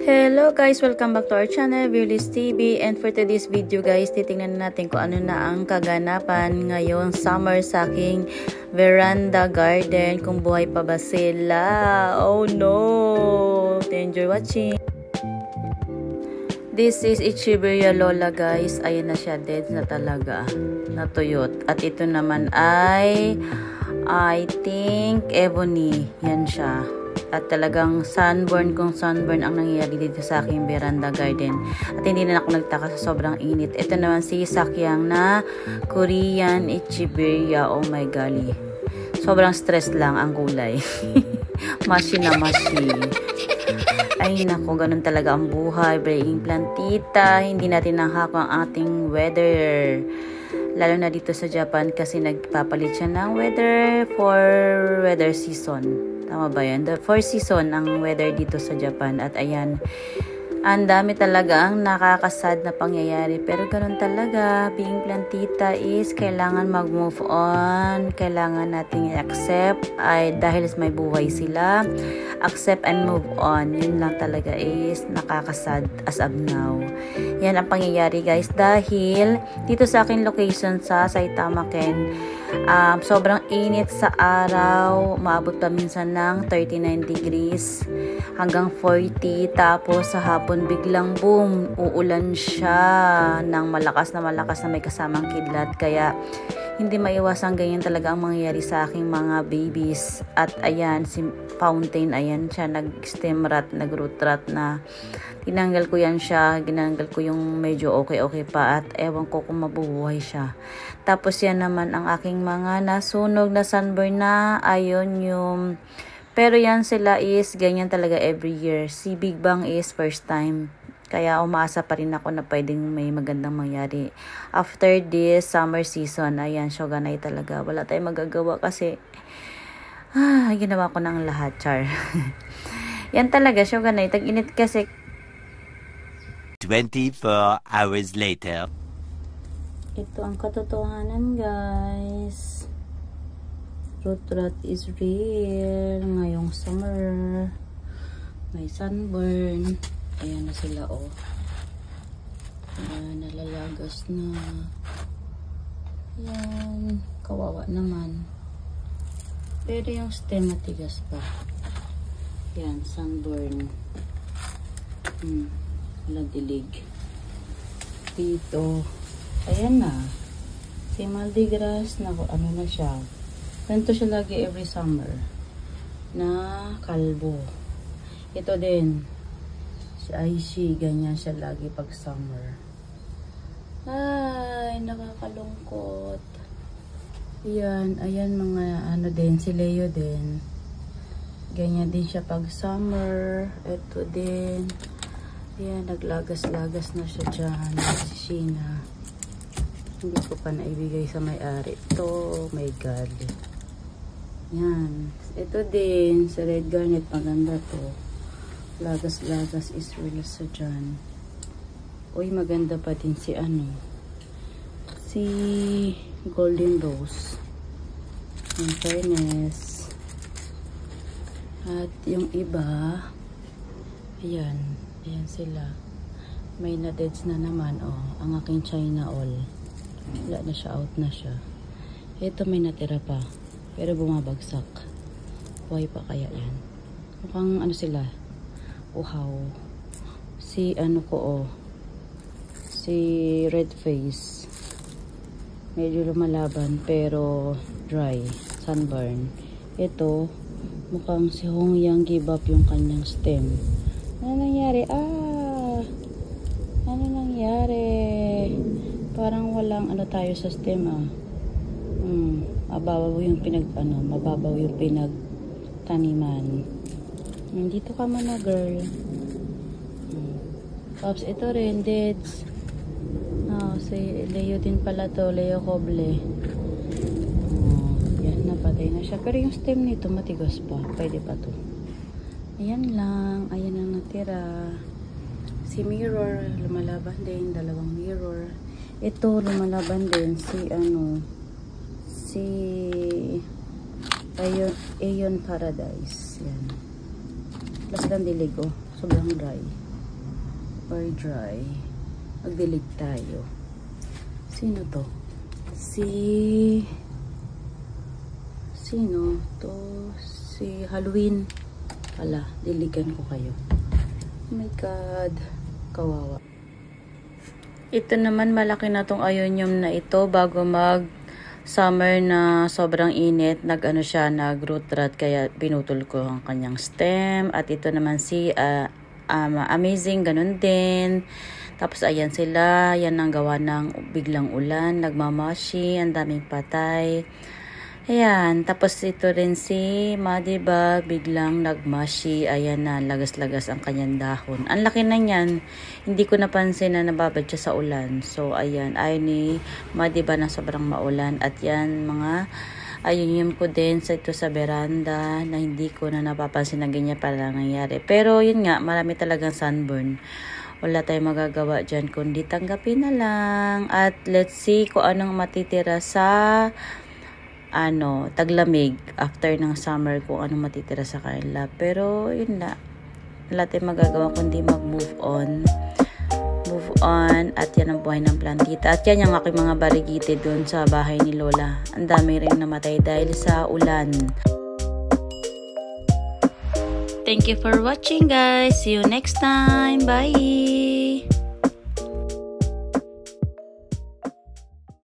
Hello guys, welcome back to our channel, Viewless TV. And for today's video guys, titingnan natin kung ano na ang kaganapan ngayong summer sa aking veranda garden. Kung buhay pa ba sila. Oh no! Enjoy watching. This is Echeveria Lola guys. Ayan na siya, dead na talaga. Natuyot. At ito naman ay I think Ebony. Yan siya. At talagang sunburn kung sunburn ang nangyayari dito sa aking veranda garden. At hindi na ako nagtaka sa sobrang init. Ito naman si Sakyang na Korean Echeveria. Oh my golly. Sobrang stress lang ang kulay. Mashi na mashi. Ay nako, ganun talaga ang buhay. Breaking plantita. Hindi natin nahako ang ating weather. Lalo na dito sa Japan kasi nagpapalit siya ng weather for weather season. Tama ba yan? The 4 season ang weather dito sa Japan. At ayan, ang dami talaga ang nakakasad na pangyayari. Pero ganun talaga. Being plantita is kailangan mag-move on. Kailangan nating i-accept. Ay, dahil may buhay sila. Accept and move on. Yun lang talaga is nakakasad as of now. Yan ang pangyayari guys. Dahil dito sa akin location sa Saitama Ken, sobrang init sa araw, maabot pa minsan ng 39 degrees hanggang 40, tapos sa hapon biglang boom, uulan siya ng malakas na may kasamang kidlat, kaya hindi maiwasan ganyan talaga ang mangyayari sa aking mga babies. At ayan, si Fountain, ayan siya, nag-stem rot, nag-root rot na. Tinanggal ko yan siya, ginanggal ko yung medyo okay pa at ewan ko kung mabubuhay siya. Tapos yan naman ang aking mga nasunog na sunburn na, ayun yung, pero yan sila is ganyan talaga every year. Si Big Bang is first time. Kaya umaasa pa rin ako na pwedeng may magandang mangyari. After this summer season, ayan, Shogunai talaga. Wala tayong magagawa kasi ginawa ko ng lahat, char. Yan talaga, Shogunai. Tag-init kasi. 24 hours later. Ito ang katotohanan, guys. Root rot is real. Ngayong summer. May sunburn. Ayan na sila, oh. Ayan, nalalagas na. Ayan. Kawawa naman. Pero yung stem matigas pa. Ayan, sunburn. Dilig. Dito. Ayan na. Si Maldigras, ano na siya. Ganito siya lagi every summer. Na kalbo. Ito din. Si Aishi, ganyan siya lagi pag summer. Ay, nakakalungkot. Ayan mga ano din, si Leo din. Ganyan din siya pag summer. Ito din. Ayan, naglagas-lagas na siya dyan. Si Sheena. Hindi ko pa naibigay sa may-ari. Ito, my God. Yan. Ito din, sa red garnet, maganda to. Lagas-lagas is real sa dyan. Uy, maganda pa din si si golden rose. In fairness. At yung iba, ayan sila. May na-deads na naman, oh. Ang aking China all. Wala na siya, out na siya. Ito may natira pa. Pero bumabagsak. Buhay pa kaya yan? Mukhang sila. Uhaw. Si si red face. Medyo lumalaban pero dry. Sunburn. Ito, mukhang si Hongyang give up yung kanyang stem. Ano nangyari? Ano nangyari? Parang walang tayo sa stem, mababaw yung pinagtaniman. Dito ka muna, girl. Tapos ito rin, deads. Si Leo din pala to, Leo Coble. Yan, napatay na siya. Pero yung stem nito matigas pa. Pwede pa to. Ayan lang. Ayan ang natira. Si Mirror, lumalaban din. Dalawang mirror. Ito, lumalaban din. Si Aeon Paradise. Yan. Plus lang dilig, oh. Sobrang dry. or dry. Magdilig tayo. Sino to? Sino to? Si Halloween. Hala, diligan ko kayo. Oh my God. Kawawa. Ito naman, malaki na tong ionium na ito bago mag summer na sobrang init. Nag-ano siya, nag-root rot, kaya pinutol ko ang kanyang stem. At ito naman si amazing, ganun din. Tapos ayan sila, yan ang gawa ng biglang ulan, nagmamashi, ang daming patay. Ayan, tapos ito rin si Madiba, biglang nagmashi, ayan na, lagas-lagas ang kanyang dahon. Ang laki na niyan, hindi ko napansin na nababad siya sa ulan. So ayan, ay ni Madiba na sobrang maulan. At yan, mga ayun ko din sa ito sa veranda na hindi ko na napapansin na ganyan pala nangyari. Pero yun nga, marami talagang sunburn. Wala tayong magagawa dyan, kundi tanggapin na lang. At let's see kung anong matitira sa taglamig after ng summer, kung anong matitira sa kanila. Pero yun na, wala tayong magagawa kundi mag-move on. At yan ang buhay ng plantita. At yan yung aking mga barigite doon sa bahay ni Lola. Ang dami rin namatay dahil sa ulan. Thank you for watching, guys. See you next time. Bye!